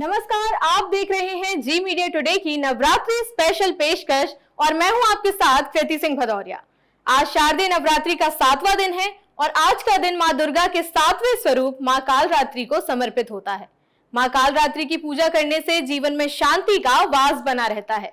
नमस्कार, आप देख रहे हैं जी मीडिया टुडे की नवरात्रि स्पेशल पेशकश और मैं हूं आपके साथ कृति सिंह भदौरिया। आज शारदीय नवरात्रि का 7वां दिन है और आज का दिन मां दुर्गा के 7वें स्वरूप मां कालरात्रि को समर्पित होता है। मां कालरात्रि की पूजा करने से जीवन में शांति का वास बना रहता है।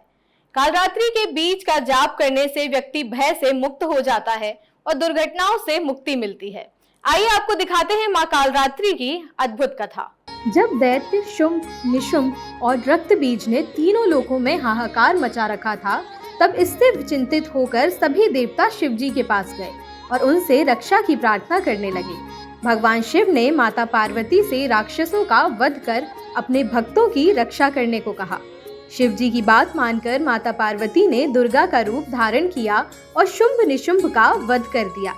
कालरात्रि के बीज का जाप करने से व्यक्ति भय से मुक्त हो जाता है और दुर्घटनाओं से मुक्ति मिलती है। आइए आपको दिखाते हैं मां कालरात्रि की अद्भुत कथा। जब दैत्य शुंभ, निशुंभ और रक्तबीज ने तीनों लोकों में हाहाकार मचा रखा था, तब इससे चिंतित होकर सभी देवता शिव जी के पास गए और उनसे रक्षा की प्रार्थना करने लगे। भगवान शिव ने माता पार्वती से राक्षसों का वध कर अपने भक्तों की रक्षा करने को कहा। शिव जी की बात मानकर माता पार्वती ने दुर्गा का रूप धारण किया और शुंभ निशुंभ का वध कर दिया।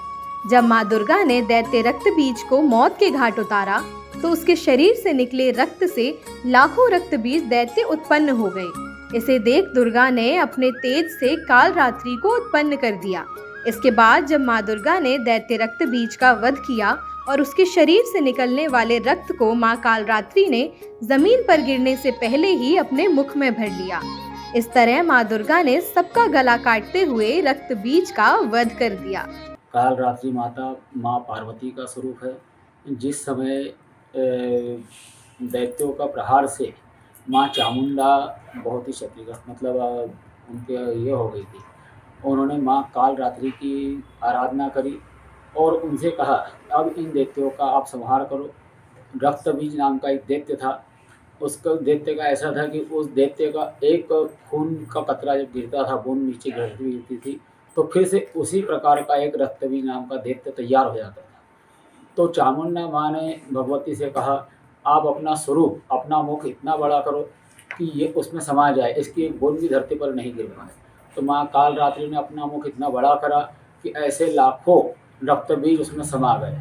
जब माँ दुर्गा ने दैत्य रक्तबीज को मौत के घाट उतारा, तो उसके शरीर से निकले रक्त से लाखों रक्त बीज दैत्य उत्पन्न हो गए। इसे देख दुर्गा ने अपने तेज से कालरात्रि को उत्पन्न कर दिया। इसके बाद जब माँ दुर्गा ने दैत्य रक्त बीज का वध किया और उसके शरीर से निकलने वाले रक्त को माँ कालरात्रि ने जमीन पर गिरने से पहले ही अपने मुख में भर लिया। इस तरह माँ दुर्गा ने सबका गला काटते हुए रक्त बीज का वध कर दिया। कालरात्रि माता माँ पार्वती का स्वरूप है। जिस समय दैत्यों का प्रहार से माँ चामुंडा बहुत ही क्षतिग्रस्त उनके ये हो गई थी। उन्होंने माँ कालरात्रि की आराधना करी और उनसे कहा, अब इन दैत्यों का आप संहार करो। रक्तबीज नाम का एक दैत्य था। उसका दैत्य का ऐसा था कि उस दैत्य का एक खून का कतरा जब गिरता था, बूंद नीचे गिरती थी, तो फिर से उसी प्रकार का एक रक्तबीज नाम का दैत्य तैयार हो जाता था। तो चामुंडा माँ ने भगवती से कहा, आप अपना स्वरूप, अपना मुख इतना बड़ा करो कि ये उसमें समा जाए, इसकी एक बूंद भी धरती पर नहीं गिर पाए। तो माँ कालरात्रि ने अपना मुख इतना बड़ा करा कि ऐसे लाखों रक्तबीज उसमें समा गए।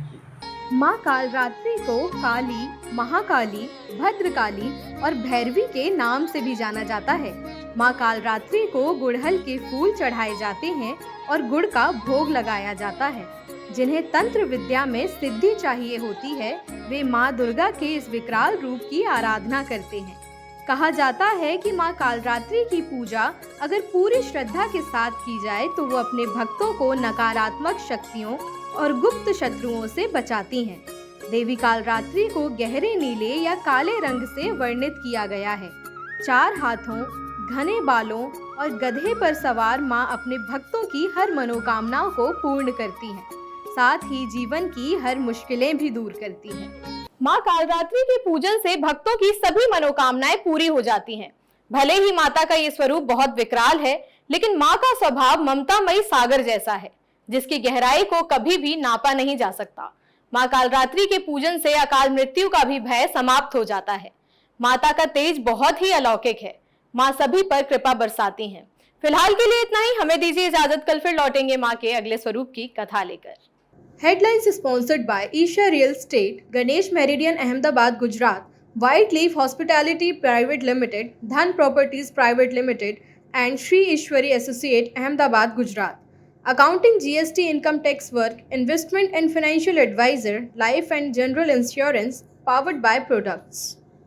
माँ कालरात्रि को काली, महाकाली, भद्रकाली और भैरवी के नाम से भी जाना जाता है। माँ कालरात्रि को गुड़हल के फूल चढ़ाए जाते हैं और गुड़ का भोग लगाया जाता है। जिन्हें तंत्र विद्या में सिद्धि चाहिए होती है, वे माँ दुर्गा के इस विकराल रूप की आराधना करते हैं। कहा जाता है कि माँ कालरात्रि की पूजा अगर पूरी श्रद्धा के साथ की जाए तो वो अपने भक्तों को नकारात्मक शक्तियों और गुप्त शत्रुओं से बचाती हैं। देवी कालरात्रि को गहरे नीले या काले रंग से वर्णित किया गया है। 4 हाथों, घने बालों और गधे पर सवार माँ अपने भक्तों की हर मनोकामनाओं को पूर्ण करती हैं। साथ ही जीवन की हर मुश्किलें भी दूर करती हैं। माँ कालरात्रि के पूजन से भक्तों की सभी मनोकामनाएं पूरी हो जाती हैं। भले ही माता का ये स्वरूप बहुत विकराल है, लेकिन माँ का स्वभाव ममतामयी सागर जैसा है, जिसकी गहराई को कभी भी नापा नहीं जा सकता। माँ कालरात्रि के पूजन से अकाल मृत्यु का भी भय समाप्त हो जाता है। माता का तेज बहुत ही अलौकिक है। माँ सभी पर कृपा बरसाती हैं। फिलहाल के लिए इतना ही। हमें दीजिए इजाजत। कल फिर लौटेंगे माँ के अगले स्वरूप की कथा लेकर। Headlines sponsored by Isha Real Estate, Ganesh Meridian, Ahmedabad, Gujarat, White Leaf Hospitality Private Limited, Dhan Properties Private Limited, and Shri Ishwari Associate, Ahmedabad, Gujarat. Accounting, GST, income tax work, investment and financial advisor, life and general insurance, powered by products.